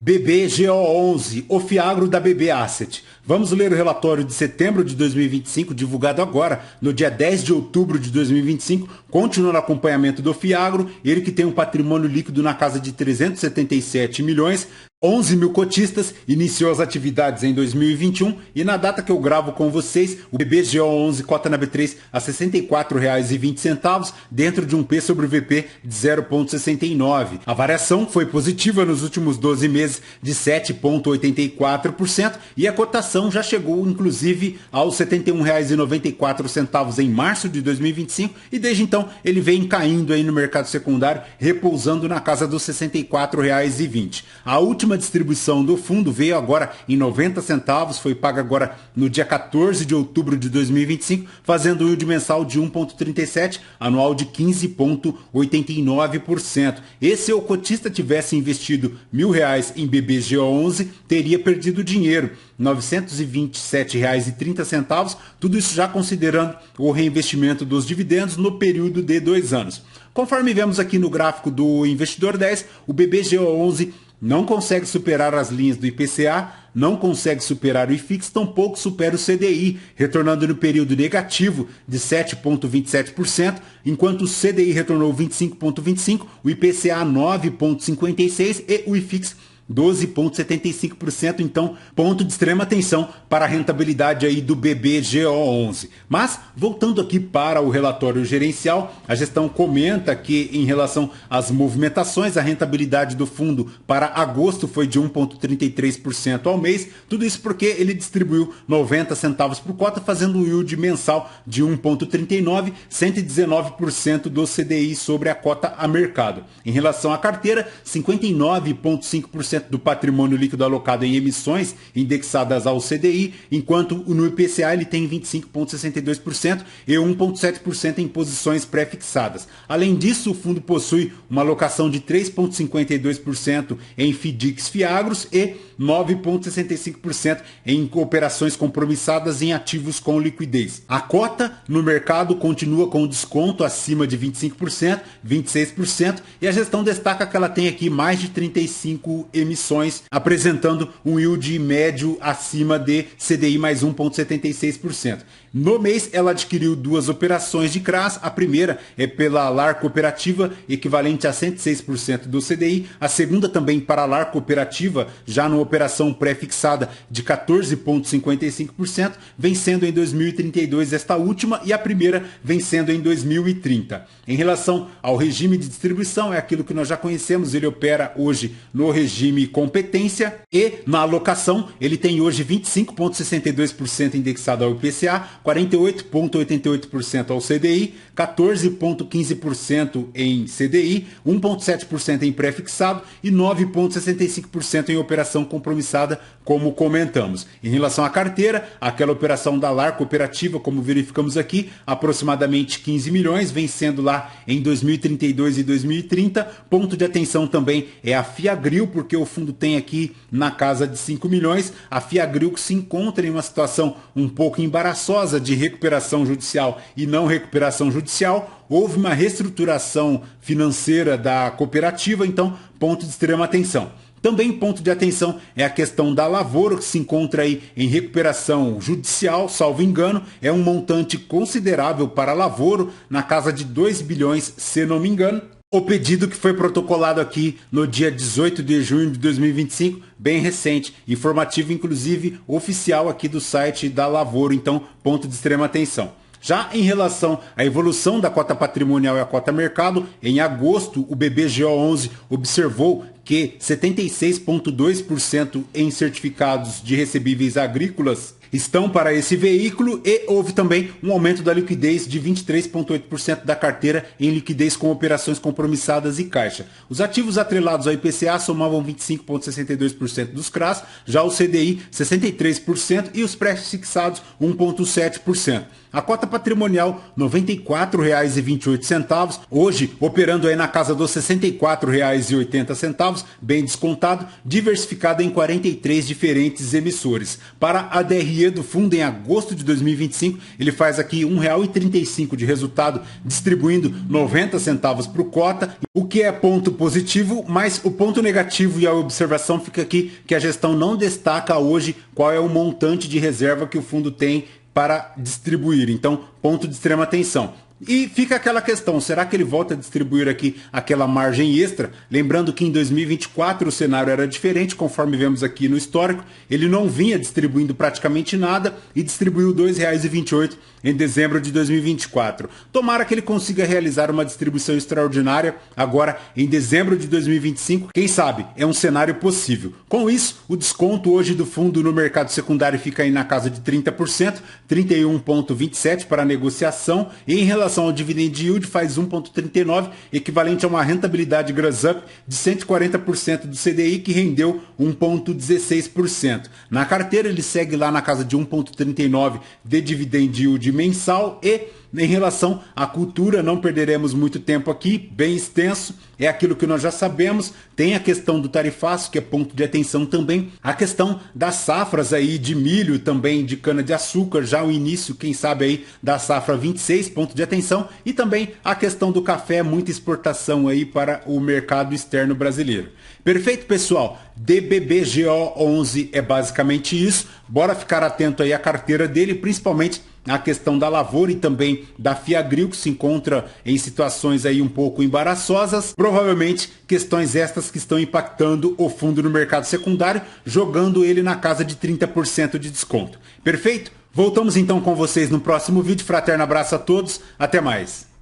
BBGO11, o Fiagro da BB Asset. Vamos ler o relatório de setembro de 2025, divulgado agora, no dia 10 de outubro de 2025, continuando o acompanhamento do Fiagro, ele que tem um patrimônio líquido na casa de 377 milhões, 11 mil cotistas, iniciou as atividades em 2021 e na data que eu gravo com vocês, o BBGO11 cota na B3 a R$ 64,20, dentro de um P sobre VP de 0,69. A variação foi positiva nos últimos 12 meses de 7,84% e a cotação já chegou inclusive aos R$ 71,94 em março de 2025 e desde então ele vem caindo aí no mercado secundário, repousando na casa dos R$ 64,20. A última distribuição do fundo veio agora em 90 centavos, foi paga agora no dia 14 de outubro de 2025, fazendo um yield mensal de 1,37, anual de 15,89%. E se o cotista tivesse investido R$ 1.000 em BBGO11, teria perdido dinheiro, R$ 927,30, tudo isso já considerando o reinvestimento dos dividendos no período de 2 anos. Conforme vemos aqui no gráfico do Investidor 10, o BBGO11 não consegue superar as linhas do IPCA, não consegue superar o IFIX, tampouco supera o CDI, retornando no período negativo de 7,27%, enquanto o CDI retornou 25,25%, o IPCA 9,56% e o IFIX 12,75%, então ponto de extrema atenção para a rentabilidade aí do BBGO11. Mas, voltando aqui para o relatório gerencial, a gestão comenta que em relação às movimentações, a rentabilidade do fundo para agosto foi de 1,33% ao mês, tudo isso porque ele distribuiu 90 centavos por cota, fazendo um yield mensal de 1,39%, 119% do CDI sobre a cota a mercado. Em relação à carteira, 59,5% do patrimônio líquido alocado em emissões indexadas ao CDI, enquanto no IPCA ele tem 25,62% e 1,7% em posições pré-fixadas. Além disso, o fundo possui uma alocação de 3,52% em FDICs Fiagros e 9,65% em operações compromissadas em ativos com liquidez. A cota no mercado continua com desconto acima de 25%, 26%, e a gestão destaca que ela tem aqui mais de 35 emissões, apresentando um yield médio acima de CDI mais 1,76%. No mês, ela adquiriu 2 operações de CRAs. A primeira é pela LAR Cooperativa, equivalente a 106% do CDI. A segunda também para a LAR Cooperativa, já numa operação pré-fixada de 14,55%, vencendo em 2032 esta última e a primeira vencendo em 2030. Em relação ao regime de distribuição, é aquilo que nós já conhecemos, ele opera hoje no regime competência e na alocação ele tem hoje 25,62% indexado ao IPCA, 48,88% ao CDI, 14,15% em CDI, 1,7% em pré-fixado e 9,65% em operação compromissada, como comentamos. Em relação à carteira, aquela operação da LAR Cooperativa, como verificamos aqui, aproximadamente 15 milhões, vencendo lá em 2032 e 2030. Ponto de atenção também é a Fiagril, porque o fundo tem aqui na casa de 5 milhões. A Fiagril que se encontra em uma situação um pouco embaraçosa de recuperação judicial e não recuperação judicial. Houve uma reestruturação financeira da cooperativa, então ponto de extrema atenção. Também ponto de atenção é a questão da Lavoro, que se encontra aí em recuperação judicial, salvo engano, é um montante considerável para a Lavoro, na casa de 2 bilhões, se não me engano. O pedido que foi protocolado aqui no dia 18 de junho de 2025, bem recente, informativo inclusive oficial aqui do site da Lavoro, então ponto de extrema atenção. Já em relação à evolução da cota patrimonial e a cota mercado, em agosto o BBGO11 observou que 76,2% em certificados de recebíveis agrícolas estão para esse veículo e houve também um aumento da liquidez de 23,8% da carteira em liquidez com operações compromissadas e caixa. Os ativos atrelados ao IPCA somavam 25,62% dos CRAs, já o CDI 63% e os pré-fixados 1,7%. A cota patrimonial R$ 94,28, hoje operando aí na casa dos R$ 64,80, bem descontado, diversificada em 43 diferentes emissores. Para a DRE PE do fundo em agosto de 2025, ele faz aqui R$ 1,35 de resultado, distribuindo 90 centavos para o cota, o que é ponto positivo, mas o ponto negativo e a observação fica aqui que a gestão não destaca hoje qual é o montante de reserva que o fundo tem para distribuir. Então, ponto de extrema atenção. E fica aquela questão, será que ele volta a distribuir aqui aquela margem extra? Lembrando que em 2024 o cenário era diferente, conforme vemos aqui no histórico, ele não vinha distribuindo praticamente nada e distribuiu R$ 2,28 em dezembro de 2024. Tomara que ele consiga realizar uma distribuição extraordinária agora em dezembro de 2025, quem sabe, é um cenário possível. Com isso, o desconto hoje do fundo no mercado secundário fica aí na casa de 30%, 31,27 para negociação, e em relação ao dividend yield faz 1,39, equivalente a uma rentabilidade gross up de 140% do CDI, que rendeu 1,16%. Na carteira ele segue lá na casa de 1,39 de dividend yield mensal. E em relação à cultura, não perderemos muito tempo aqui, bem extenso, é aquilo que nós já sabemos, tem a questão do tarifaço, que é ponto de atenção também, a questão das safras aí de milho, também de cana-de-açúcar, já o início, quem sabe aí, da safra 26, ponto de atenção, e também a questão do café, muita exportação aí para o mercado externo brasileiro. Perfeito, pessoal? DBBGO11 é basicamente isso, bora ficar atento aí à carteira dele, principalmente a questão da lavoura e também da Fiagril, que se encontra em situações aí um pouco embaraçosas, provavelmente questões estas que estão impactando o fundo no mercado secundário, jogando ele na casa de 30% de desconto. Perfeito? Voltamos então com vocês no próximo vídeo. Fraterno abraço a todos, até mais.